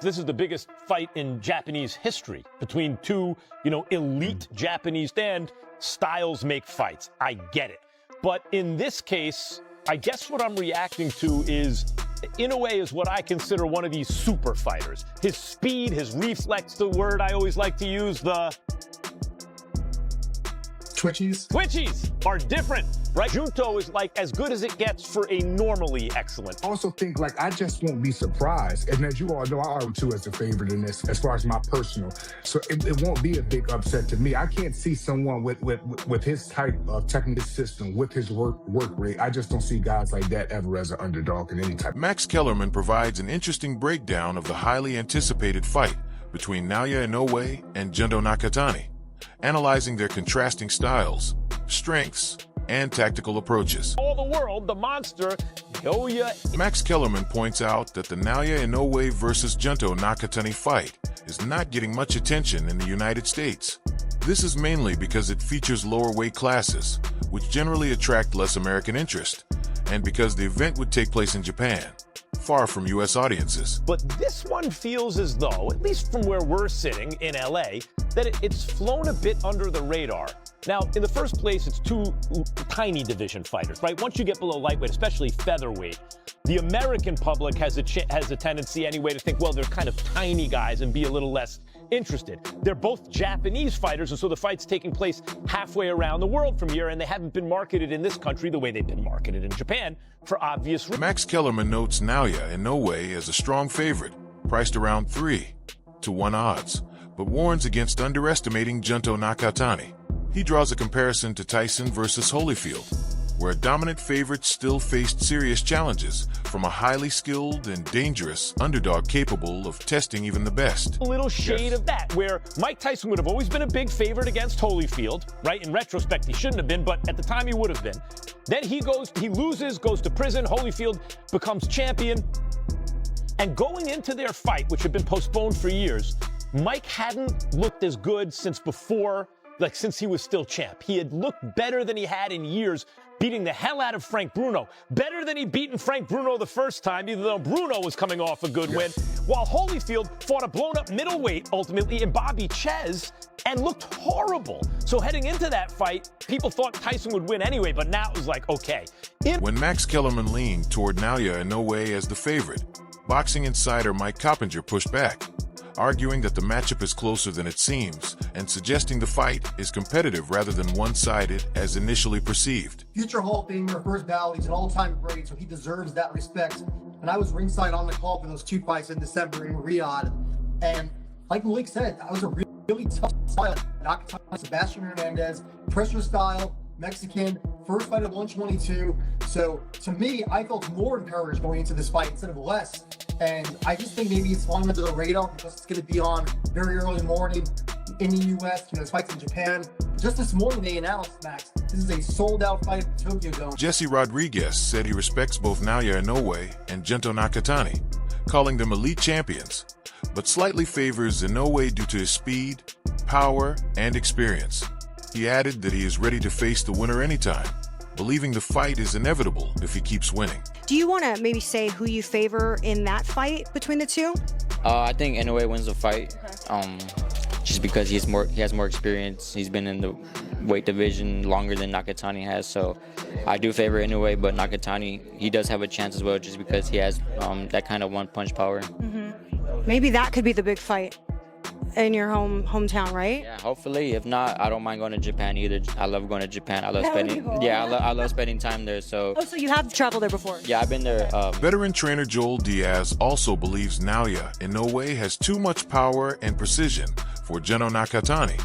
This is the biggest fight in Japanese history between two, elite Japanese, and styles make fights. I get it. But in this case, I guess what I'm reacting to is Inoue is what I consider one of these super fighters. His speed, his reflex, the word I always like to use, the Twitchies are different, right? Junto is like as good as it gets for a normally excellent. I also think, I just won't be surprised. And as you all know, I argue too as the favorite in this, as far as my personal. So it won't be a big upset to me. I can't see someone with his type of technical system, with his work rate. I just don't see guys like that ever as an underdog in any type. Max Kellerman provides an interesting breakdown of the highly anticipated fight between Naoya Inoue and Junto Nakatani, analyzing their contrasting styles, strengths, and tactical approaches. All the world, the monster, Naoya. Max Kellerman points out that the Naoya Inoue versus Junto Nakatani fight is not getting much attention in the United States. This is mainly because it features lower weight classes, which generally attract less American interest, and because the event would take place in Japan, far from U.S. audiences. But this one feels as though, at least from where we're sitting in L.A., that it's flown a bit under the radar. Now, in the first place, it's two tiny division fighters, right? Once you get below lightweight, especially featherweight, the American public has a tendency anyway to think, well, they're kind of tiny guys and be a little less interested. They're both Japanese fighters, and so the fight's taking place halfway around the world from here, and they haven't been marketed in this country the way they've been marketed in Japan for obvious reasons. Max Kellerman notes Naoya Inoue as a strong favorite, priced around 3-to-1 odds, but warns against underestimating Junto Nakatani. He draws a comparison to Tyson versus Holyfield, where a dominant favorite still faced serious challenges from a highly skilled and dangerous underdog capable of testing even the best. A little shade of that, where Mike Tyson would have always been a big favorite against Holyfield, right? In retrospect, he shouldn't have been, but at the time he would have been. Then he loses, goes to prison, Holyfield becomes champion. And going into their fight, which had been postponed for years, Mike hadn't looked as good since he was still champ. He had looked better than he had in years, beating the hell out of Frank Bruno. Better than he'd beaten Frank Bruno the first time, even though Bruno was coming off a good win. While Holyfield fought a blown-up middleweight, ultimately, in Bobby Chez, and looked horrible. So heading into that fight, people thought Tyson would win anyway, but now it was like, okay. When Max Kellerman leaned toward Naoya Inoue as the favorite, boxing insider Mike Coppinger pushed back, arguing that the matchup is closer than it seems and suggesting the fight is competitive rather than one-sided as initially perceived. Future Hall of Famer, first ballot, he's an all-time great, so he deserves that respect. And I was ringside on the call for those two fights in December in Riyadh. And like Malik said, that was a really tough style. Nakatani, Sebastian Hernandez, pressure style, Mexican, first fight at 122. So to me, I felt more encouraged going into this fight instead of less. And I just think maybe it's flying under the radar because it's going to be on very early morning in the U.S. This fight's in Japan. Just this morning they announced, Max, this is a sold-out fight at the Tokyo Dome. Jesse Rodriguez said he respects both Naoya Inoue and Junto Nakatani, calling them elite champions, but slightly favors Inoue due to his speed, power, and experience. He added that he is ready to face the winner anytime, believing the fight is inevitable if he keeps winning. Do you want to maybe say who you favor in that fight between the two? I think Inoue wins the fight, just because he has more experience. He's been in the weight division longer than Nakatani has, so I do favor Inoue, but Nakatani, he does have a chance as well just because he has that kind of one-punch power. Maybe that could be the big fight in your hometown, right? Yeah, hopefully. If not, I don't mind going to Japan either. I love going to Japan. I love That would spending. be cool. Yeah, I love spending time there. So. Oh, so you have traveled there before? Yeah, I've been there. Veteran trainer Joel Diaz also believes Naoya Inoue has too much power and precision for Junto Nakatani,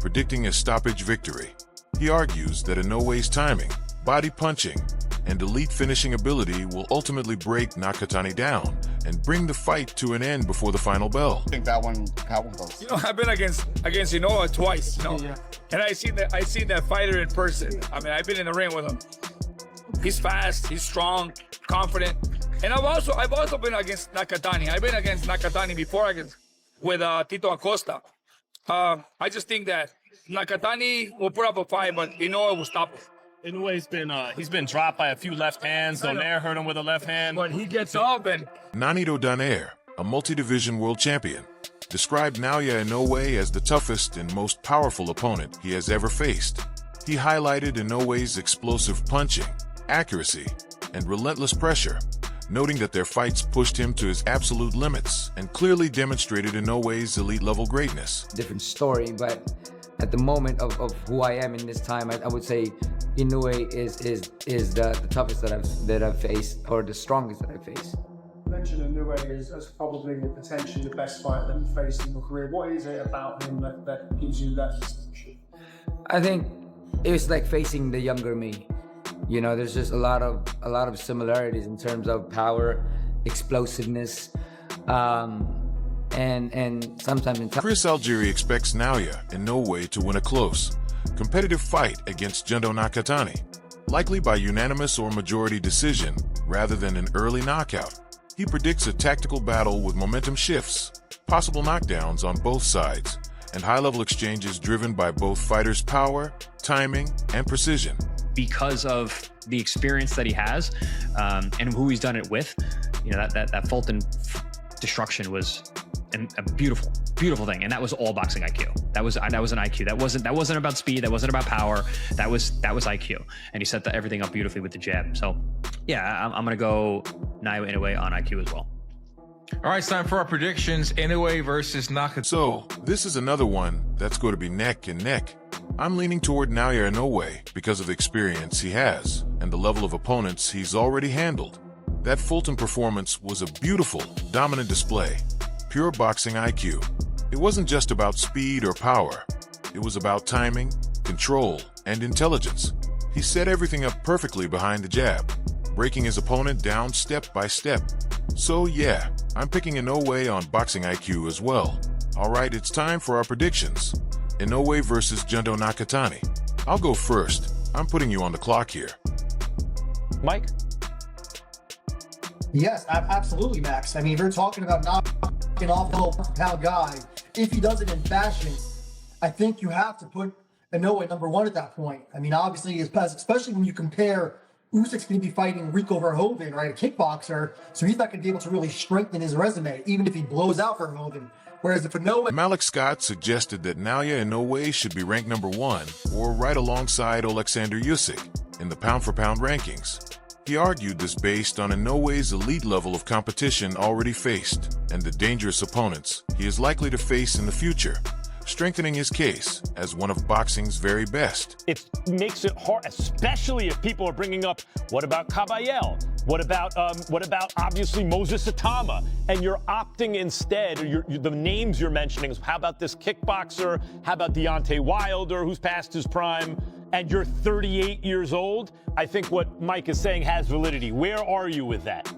predicting a stoppage victory. He argues that Inoue's timing, body punching, and elite finishing ability will ultimately break Nakatani down and bring the fight to an end before the final bell. I think that one goes. I've been against Inoue twice, and I seen that fighter in person. I mean, I've been in the ring with him. He's fast, he's strong, confident, and I've also been against Nakatani. I've been against Nakatani before with Tito Acosta. I just think that Nakatani will put up a fight, but Inoue will stop it. He's been dropped by a few left hands. Donaire hurt him with a left hand. But he gets up and... Nonito Donaire, a multi-division world champion, described Naoya Inoue as the toughest and most powerful opponent he has ever faced. He highlighted Inoue's explosive punching, accuracy, and relentless pressure, noting that their fights pushed him to his absolute limits and clearly demonstrated Inoue's elite-level greatness. Different story, but at the moment of who I am in this time, I would say Inoue is the toughest that I've faced, or the strongest that I've faced. You mentioned Inoue as probably potentially the best fighter that you faced in your career. What is it about him that gives you that distinction? I think it's like facing the younger me. You know, there's just a lot of similarities in terms of power, explosiveness, and sometimes in Chris Algieri expects Naoya Inoue to win a close, competitive fight against Junto Nakatani, likely by unanimous or majority decision rather than an early knockout. He predicts a tactical battle with momentum shifts, possible knockdowns on both sides, and high-level exchanges driven by both fighters' power, timing, and precision. Because of the experience that he has and who he's done it with, you know, that Fulton destruction was a beautiful thing, and that was all boxing IQ. That was an IQ. That wasn't about speed. That wasn't about power. That was IQ, and he set everything up beautifully with the jab. So, yeah, I'm gonna go Naoya Inoue on IQ as well. All right, it's time for our predictions. Inoue versus Nakatani. So, this is another one that's going to be neck and neck. I'm leaning toward Naoya Inoue because of the experience he has and the level of opponents he's already handled. That Fulton performance was a beautiful, dominant display. Pure boxing IQ. It wasn't just about speed or power. It was about timing, control, and intelligence. He set everything up perfectly behind the jab, breaking his opponent down step by step. So yeah, I'm picking Inoue on boxing IQ as well. All right, it's time for our predictions. Inoue versus Junto Nakatani. I'll go first. I'm putting you on the clock here. Mike? Yes, absolutely, Max. I mean, if you're talking about knocking off the little pound guy, if he does it in fashion, I think you have to put Inoue number one at that point. I mean, obviously, especially when you compare Usyk's going to be fighting Rico Verhoeven, right, a kickboxer, so he's not going to be able to really strengthen his resume, even if he blows out Verhoeven. Whereas if Inoue... Malik Scott suggested that Naoya Inoue should be ranked number one, or right alongside Alexander Usyk, in the pound-for-pound rankings. He argued this based on Inoue's elite level of competition already faced, and the dangerous opponents he is likely to face in the future, strengthening his case as one of boxing's very best. It makes it hard, especially if people are bringing up, what about Caballel? What about obviously Moses Atama? And you're opting instead, or the names you're mentioning, how about this kickboxer? How about Deontay Wilder, who's past his prime? And you're 38 years old? I think what Mike is saying has validity. Where are you with that?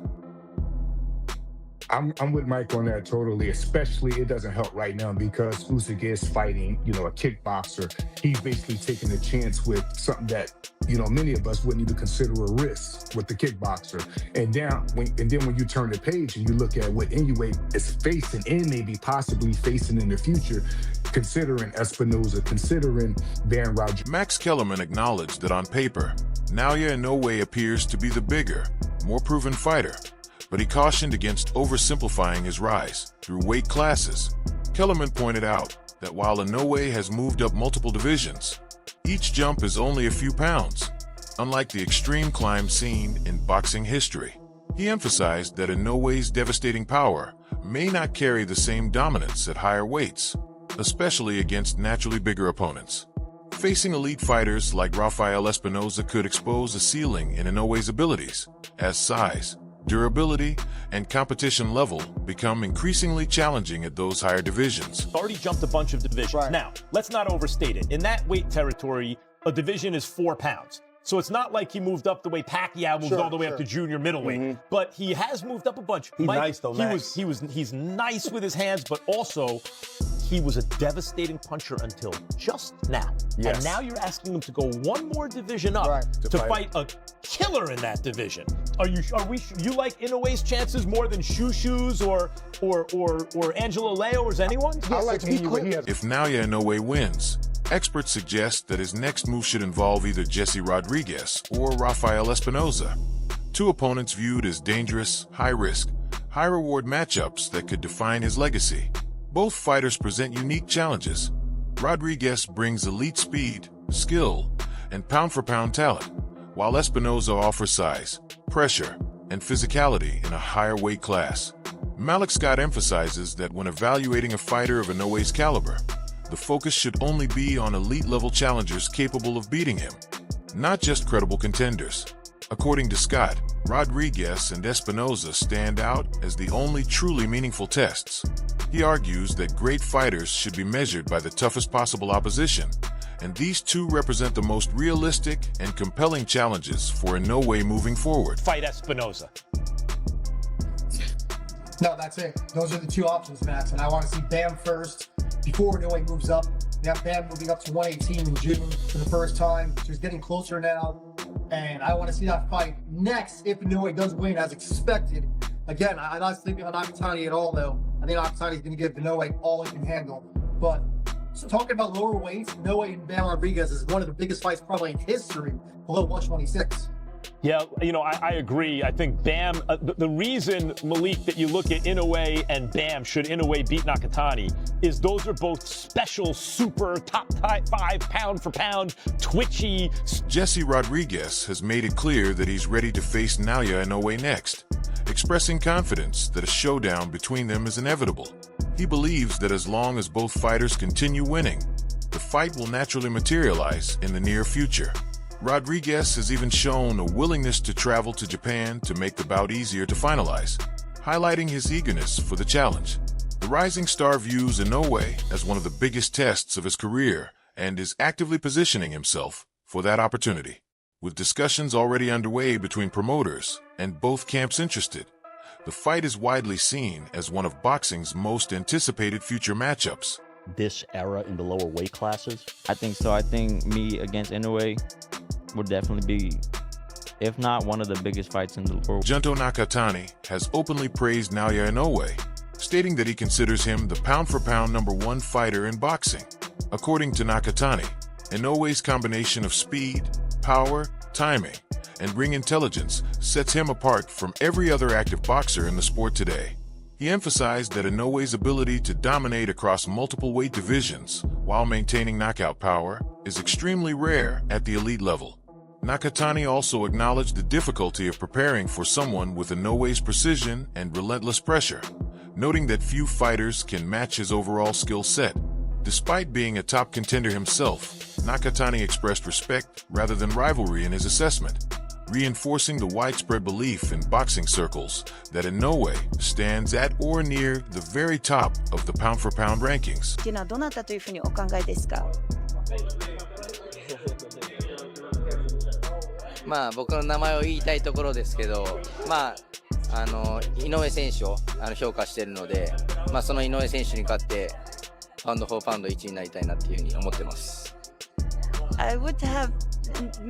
I'm with Mike on that totally, especially it doesn't help right now because Usyk is fighting, a kickboxer. He's basically taking a chance with something that, many of us wouldn't even consider a risk with the kickboxer. And then when you turn the page and you look at what Inoue is facing and maybe possibly facing in the future, considering Espinoza, considering Van Rodriguez. Max Kellerman acknowledged that on paper, Naoya Inoue appears to be the bigger, more proven fighter, but he cautioned against oversimplifying his rise through weight classes. Kellerman pointed out that while Inoue has moved up multiple divisions, each jump is only a few pounds, unlike the extreme climb seen in boxing history. He emphasized that Inoue's devastating power may not carry the same dominance at higher weights, especially against naturally bigger opponents. Facing elite fighters like Rafael Espinoza could expose a ceiling in Inoue's abilities, as size, durability, and competition level become increasingly challenging at those higher divisions. Already jumped a bunch of divisions. Right. Now, let's not overstate it. In that weight territory, a division is 4 pounds. So it's not like he moved up the way Pacquiao moved all the way up to junior middleweight. But he has moved up a bunch. He's Mike, nice though, Max. He's nice with his hands, but also he was a devastating puncher until just now. Yes. And now you're asking him to go one more division up to fight a killer in that division. You like Inoue's chances more than Shushu's or Angelo Leo or anyone? I like Inoue. If Naoya Inoue wins, experts suggest that his next move should involve either Jesse Rodriguez or Rafael Espinoza, two opponents viewed as dangerous, high-risk, high-reward matchups that could define his legacy. Both fighters present unique challenges. Rodriguez brings elite speed, skill, and pound-for-pound talent, while Espinoza offers size, pressure, and physicality in a higher weight class. Malik Scott emphasizes that when evaluating a fighter of Inoue's caliber, the focus should only be on elite-level challengers capable of beating him, not just credible contenders. According to Scott, Rodriguez and Espinoza stand out as the only truly meaningful tests. He argues that great fighters should be measured by the toughest possible opposition, and these two represent the most realistic and compelling challenges for Inoue moving forward. Fight Espinoza. No, that's it. Those are the two options, Max. And I want to see Bam first before Inoue moves up. We have Bam moving up to 118 in June for the first time. So he's getting closer now. And I want to see that fight next if Inoue does win as expected. Again, I'm not sleeping on Nakatani at all, though. I think Nakatani is going to give Inoue all he can handle. But so talking about lower weights, Inoue and Bam Rodriguez is one of the biggest fights probably in history below 126. Yeah, you know, I agree. I think Bam, the reason, Malik, that you look at Inoue and Bam, should Inoue beat Nakatani, is those are both special, super, top 5 pound-for-pound, twitchy. Jesse Rodriguez has made it clear that he's ready to face Naoya Inoue next, expressing confidence that a showdown between them is inevitable. He believes that as long as both fighters continue winning, the fight will naturally materialize in the near future. Rodriguez has even shown a willingness to travel to Japan to make the bout easier to finalize, highlighting his eagerness for the challenge. The rising star views Inoue as one of the biggest tests of his career and is actively positioning himself for that opportunity. With discussions already underway between promoters and both camps interested, the fight is widely seen as one of boxing's most anticipated future matchups. This era in the lower weight classes? I think so. I think me against Inoue would definitely be, if not one of the biggest fights in the world. Junto Nakatani has openly praised Naoya Inoue, stating that he considers him the pound-for-pound #1 fighter in boxing. According to Nakatani, Inoue's combination of speed, power, timing, and ring intelligence sets him apart from every other active boxer in the sport today. He emphasized that Inoue's ability to dominate across multiple weight divisions while maintaining knockout power is extremely rare at the elite level. Nakatani also acknowledged the difficulty of preparing for someone with Inoue's precision and relentless pressure, noting that few fighters can match his overall skill set. Despite being a top contender himself, Nakatani expressed respect rather than rivalry in his assessment, reinforcing the widespread belief in boxing circles that Inoue stands at or near the very top of the pound-for-pound rankings. っていうのはどなたというふうにお考えですか？まあ僕の名前を言いたいところですけど、まあ井上選手を評価しているので、まあその井上選手に勝ってパウンドフォーパウンド1位になりたいなっていうふうに思ってます。I would have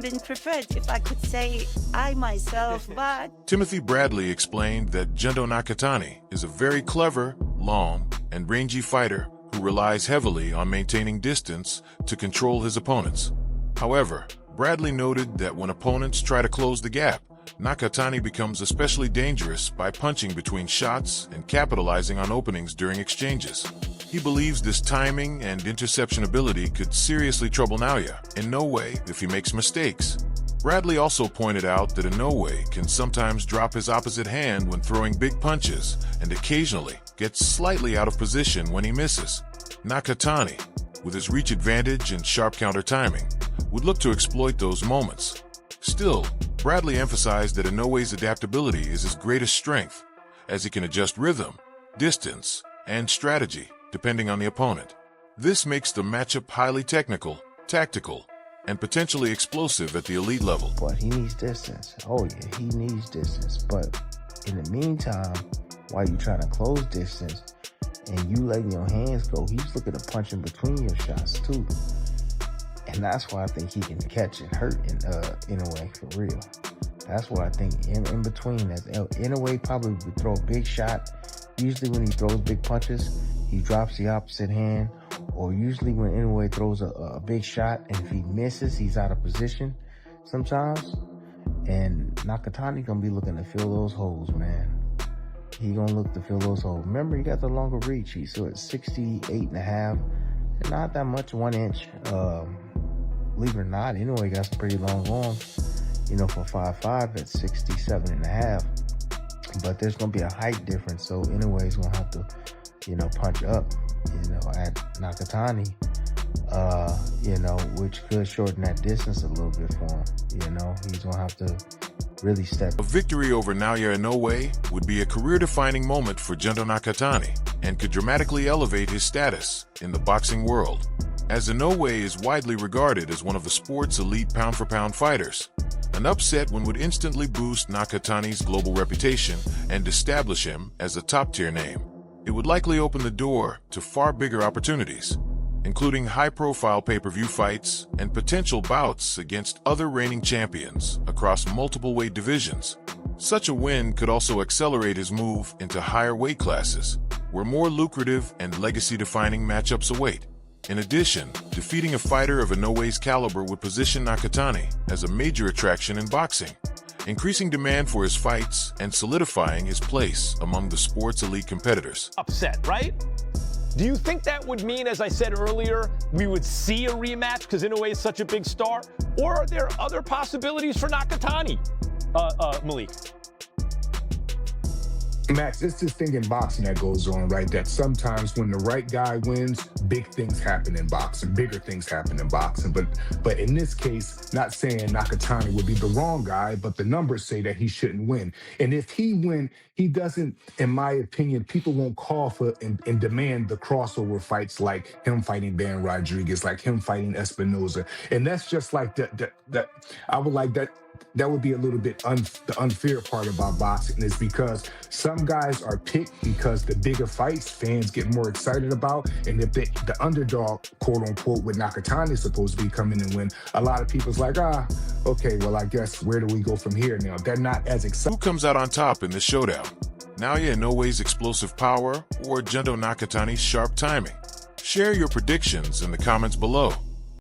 been preferred if I could say I myself, but Timothy Bradley explained that Junto Nakatani is a very clever, long, and rangy fighter who relies heavily on maintaining distance to control his opponents. However, Bradley noted that when opponents try to close the gap, Nakatani becomes especially dangerous by punching between shots and capitalizing on openings during exchanges. He believes this timing and interception ability could seriously trouble Naoya Inoue if he makes mistakes. Bradley also pointed out that Inoue can sometimes drop his opposite hand when throwing big punches and occasionally gets slightly out of position when he misses. Nakatani, with his reach advantage and sharp counter timing, would look to exploit those moments. Still, Bradley emphasized that Inoue's adaptability is his greatest strength, as he can adjust rhythm, distance, and strategy depending on the opponent. This makes the matchup highly technical, tactical, and potentially explosive at the elite level. But he needs distance. Oh yeah, he needs distance. But in the meantime, while you're trying to close distance and you letting your hands go, he's looking to punch in between your shots too. And that's why I think he can catch and hurt in a way, for real. That's why I think in between, that in a way probably would throw a big shot. Usually when he throws big punches, he drops the opposite hand, or usually when Inoue throws a big shot and if he misses, he's out of position sometimes. And Nakatani gonna be looking to fill those holes, man. he gonna look to fill those holes. Remember, he got the longer reach. He's still at 68.5. Not that much, 1 inch. Believe it or not, Inoue got some pretty long arms, you know, for 5'5" at 67.5. But there's gonna be a height difference, so Inoue's gonna have to, you know, punch up, you know, at Nakatani, you know, which could shorten that distance a little bit for him. You know, he's gonna have to really step. A victory over Naoya Inoue would be a career-defining moment for Junto Nakatani and could dramatically elevate his status in the boxing world, as Inoue is widely regarded as one of the sport's elite pound-for-pound fighters. An upset one would instantly boost Nakatani's global reputation and establish him as a top-tier name. It would likely open the door to far bigger opportunities, including high-profile pay-per-view fights and potential bouts against other reigning champions across multiple weight divisions. Such a win could also accelerate his move into higher weight classes, where more lucrative and legacy-defining matchups await. In addition, defeating a fighter of Inoue's caliber would position Nakatani as a major attraction in boxing, increasing demand for his fights and solidifying his place among the sport's elite competitors. Upset, right? Do you think that would mean, as I said earlier, we would see a rematch because Inoue is such a big star? Or are there other possibilities for Nakatani, Malik? Max, it's this thing in boxing that goes on, right? That sometimes when the right guy wins, big things happen in boxing, bigger things happen in boxing. But in this case, not saying Nakatani would be the wrong guy, but the numbers say that he shouldn't win. And if he win, he doesn't, in my opinion, people won't call for and demand the crossover fights like him fighting Ben Rodriguez, like him fighting Espinoza. And that's just like I would like that. That would be a little bit the unfair part about boxing, is because some guys are picked because the bigger fights fans get more excited about, and if the underdog, quote unquote, with Nakatani is supposed to be coming and win, a lot of people's like, okay, well, I guess where do we go from here now? They're not as excited. Who comes out on top in this showdown? Naoya Inoue's explosive power or Junto Nakatani's sharp timing? Share your predictions in the comments below.